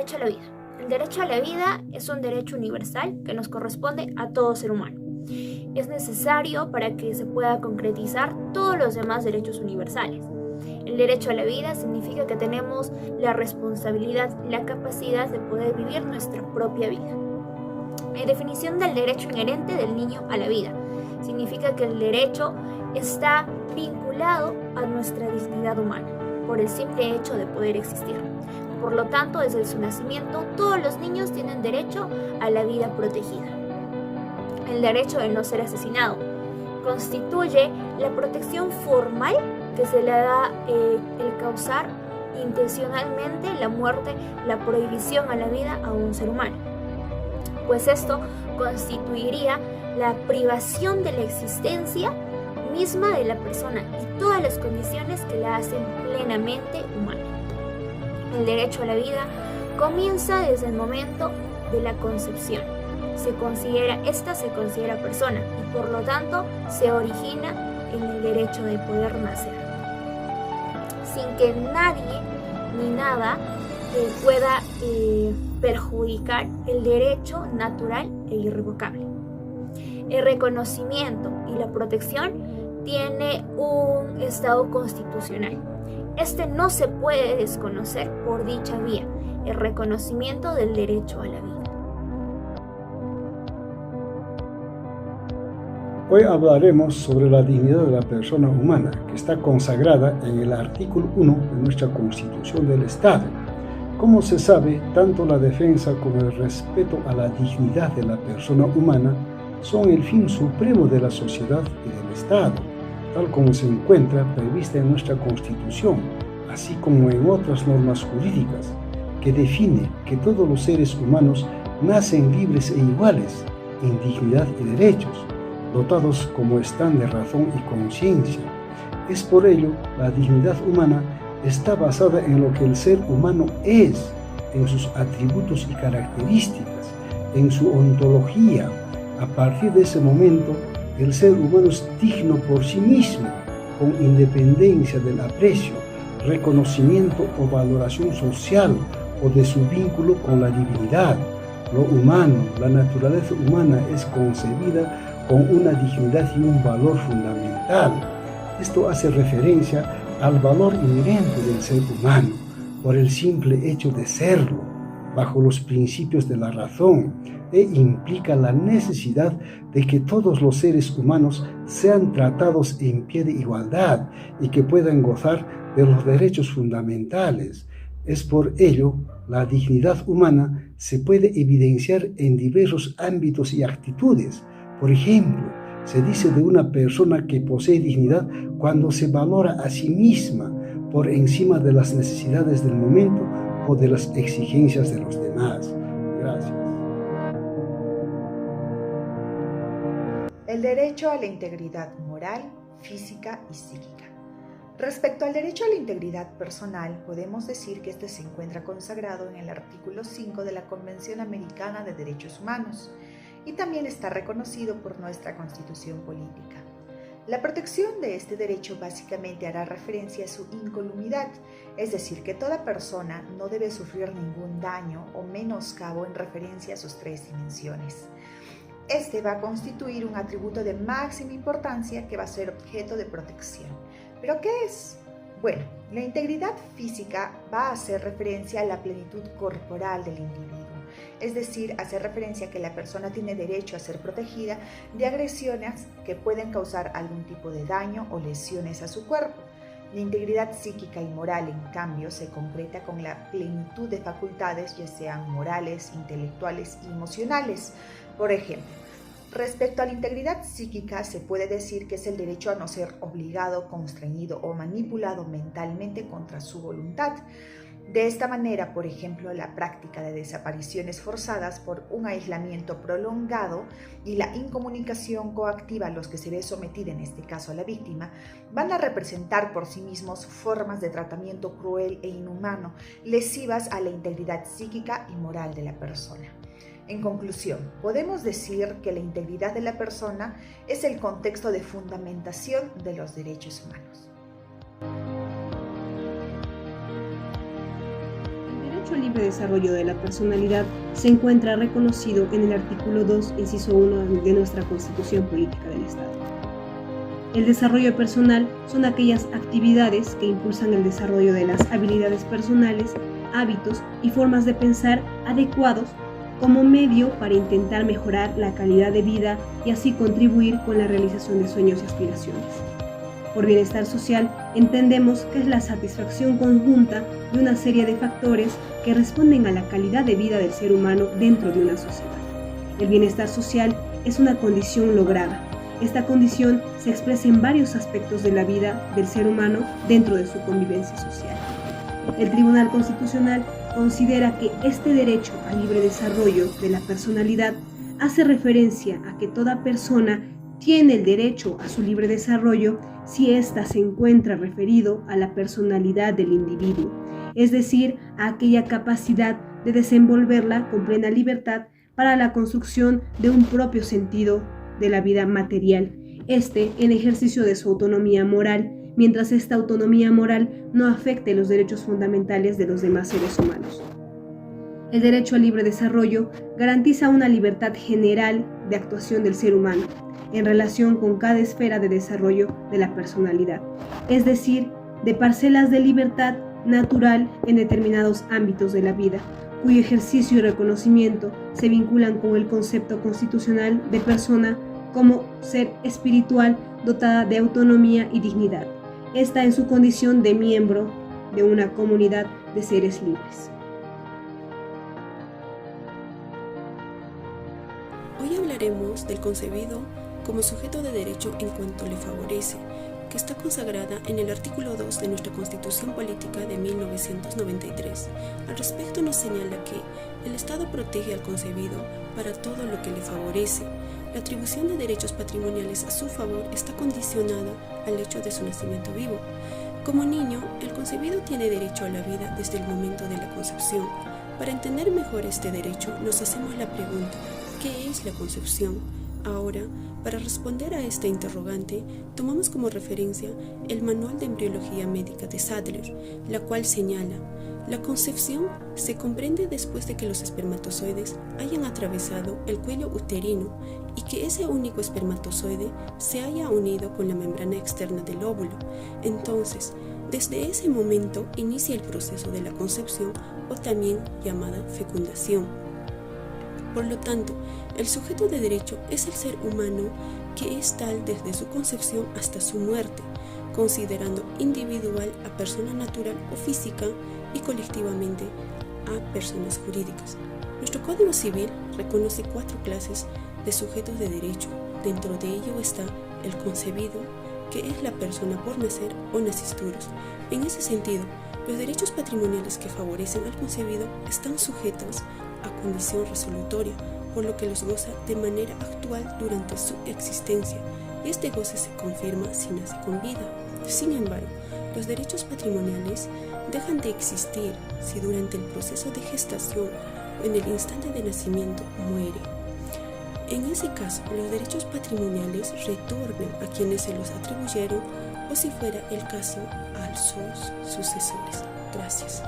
derecho a la vida. El derecho a la vida es un derecho universal que nos corresponde a todo ser humano. Es necesario para que se pueda concretizar todos los demás derechos universales. El derecho a la vida significa que tenemos la responsabilidad y la capacidad de poder vivir nuestra propia vida. La definición del derecho inherente del niño a la vida significa que el derecho está vinculado a nuestra dignidad humana por el simple hecho de poder existir. Por lo tanto, desde su nacimiento, todos los niños tienen derecho a la vida protegida. El derecho de no ser asesinado constituye la protección formal que se le da el causar intencionalmente la muerte, la prohibición a la vida a un ser humano. Pues esto constituiría la privación de la existencia misma de la persona y todas las condiciones que la hacen plenamente humana. El derecho a la vida comienza desde el momento de la concepción. Esta se considera persona y por lo tanto se origina en el derecho de poder nacer, sin que nadie ni nada pueda perjudicar el derecho natural e irrevocable. El reconocimiento y la protección tiene un estado constitucional. Este no se puede desconocer por dicha vía, el reconocimiento del derecho a la vida. Hoy hablaremos sobre la dignidad de la persona humana, que está consagrada en el artículo 1 de nuestra Constitución del Estado. Como se sabe, tanto la defensa como el respeto a la dignidad de la persona humana son el fin supremo de la sociedad y del Estado, tal como se encuentra prevista en nuestra Constitución, así como en otras normas jurídicas, que define que todos los seres humanos nacen libres e iguales en dignidad y derechos, dotados como están de razón y conciencia. Es por ello la dignidad humana está basada en lo que el ser humano es, en sus atributos y características, en su ontología. A partir de ese momento, el ser humano es digno por sí mismo, con independencia del aprecio, reconocimiento o valoración social o de su vínculo con la divinidad. Lo humano, la naturaleza humana es concebida con una dignidad y un valor fundamental. Esto hace referencia al valor inherente del ser humano, por el simple hecho de serlo, bajo los principios de la razón, e implica la necesidad de que todos los seres humanos sean tratados en pie de igualdad y que puedan gozar de los derechos fundamentales. Es por ello, la dignidad humana se puede evidenciar en diversos ámbitos y actitudes. Por ejemplo, se dice de una persona que posee dignidad cuando se valora a sí misma por encima de las necesidades del momento o de las exigencias de los demás. Gracias. El derecho a la integridad moral, física y psíquica. Respecto al derecho a la integridad personal, podemos decir que este se encuentra consagrado en el artículo 5 de la Convención Americana de Derechos Humanos y también está reconocido por nuestra Constitución Política. La protección de este derecho básicamente hará referencia a su incolumidad, es decir, que toda persona no debe sufrir ningún daño o menoscabo en referencia a sus tres dimensiones. Este va a constituir un atributo de máxima importancia que va a ser objeto de protección. ¿Pero qué es? Bueno, la integridad física va a hacer referencia a la plenitud corporal del individuo, es decir, hace referencia a que la persona tiene derecho a ser protegida de agresiones que pueden causar algún tipo de daño o lesiones a su cuerpo. La integridad psíquica y moral, en cambio, se concreta con la plenitud de facultades, ya sean morales, intelectuales y emocionales. Por ejemplo, respecto a la integridad psíquica, se puede decir que es el derecho a no ser obligado, constreñido o manipulado mentalmente contra su voluntad. De esta manera, por ejemplo, la práctica de desapariciones forzadas por un aislamiento prolongado y la incomunicación coactiva a los que se ve sometida, en este caso a la víctima, van a representar por sí mismos formas de tratamiento cruel e inhumano, lesivas a la integridad psíquica y moral de la persona. En conclusión, podemos decir que la integridad de la persona es el contexto de fundamentación de los derechos humanos. El derecho al libre desarrollo de la personalidad se encuentra reconocido en el artículo 2, inciso 1 de nuestra Constitución Política del Estado. El desarrollo personal son aquellas actividades que impulsan el desarrollo de las habilidades personales, hábitos y formas de pensar adecuados como medio para intentar mejorar la calidad de vida y así contribuir con la realización de sueños y aspiraciones. Por bienestar social, entendemos que es la satisfacción conjunta de una serie de factores que responden a la calidad de vida del ser humano dentro de una sociedad. El bienestar social es una condición lograda. Esta condición se expresa en varios aspectos de la vida del ser humano dentro de su convivencia social. El Tribunal Constitucional considera que este derecho al libre desarrollo de la personalidad hace referencia a que toda persona tiene el derecho a su libre desarrollo si ésta se encuentra referido a la personalidad del individuo, es decir, a aquella capacidad de desenvolverla con plena libertad para la construcción de un propio sentido de la vida material, en ejercicio de su autonomía moral, mientras esta autonomía moral no afecte los derechos fundamentales de los demás seres humanos. El derecho al libre desarrollo garantiza una libertad general de actuación del ser humano en relación con cada esfera de desarrollo de la personalidad, es decir, de parcelas de libertad natural en determinados ámbitos de la vida, cuyo ejercicio y reconocimiento se vinculan con el concepto constitucional de persona como ser espiritual dotada de autonomía y dignidad. Esta en su condición de miembro de una comunidad de seres libres. Hoy hablaremos del concebido como sujeto de derecho en cuanto le favorece, que está consagrada en el artículo 2 de nuestra Constitución Política de 1993. Al respecto nos señala que el Estado protege al concebido para todo lo que le favorece. La atribución de derechos patrimoniales a su favor está condicionada al hecho de su nacimiento vivo. Como niño, el concebido tiene derecho a la vida desde el momento de la concepción. Para entender mejor este derecho, nos hacemos la pregunta: ¿qué es la concepción? Ahora, para responder a esta interrogante, tomamos como referencia el Manual de Embriología Médica de Sadler, la cual señala: la concepción se comprende después de que los espermatozoides hayan atravesado el cuello uterino y que ese único espermatozoide se haya unido con la membrana externa del óvulo. Entonces, desde ese momento inicia el proceso de la concepción, o también llamada fecundación. Por lo tanto, el sujeto de derecho es el ser humano que es tal desde su concepción hasta su muerte, considerando individual a persona natural o física y colectivamente a personas jurídicas. Nuestro Código Civil reconoce 4 clases de sujetos de derecho. Dentro de ello está el concebido, que es la persona por nacer o nascisturos. En ese sentido, los derechos patrimoniales que favorecen al concebido están sujetos a condición resolutoria, por lo que los goza de manera actual durante su existencia, y este goce se confirma si nace con vida. Sin embargo, los derechos patrimoniales dejan de existir si durante el proceso de gestación o en el instante de nacimiento muere. En ese caso, los derechos patrimoniales retornan a quienes se los atribuyeron, o si fuera el caso, a sus sucesores. Gracias.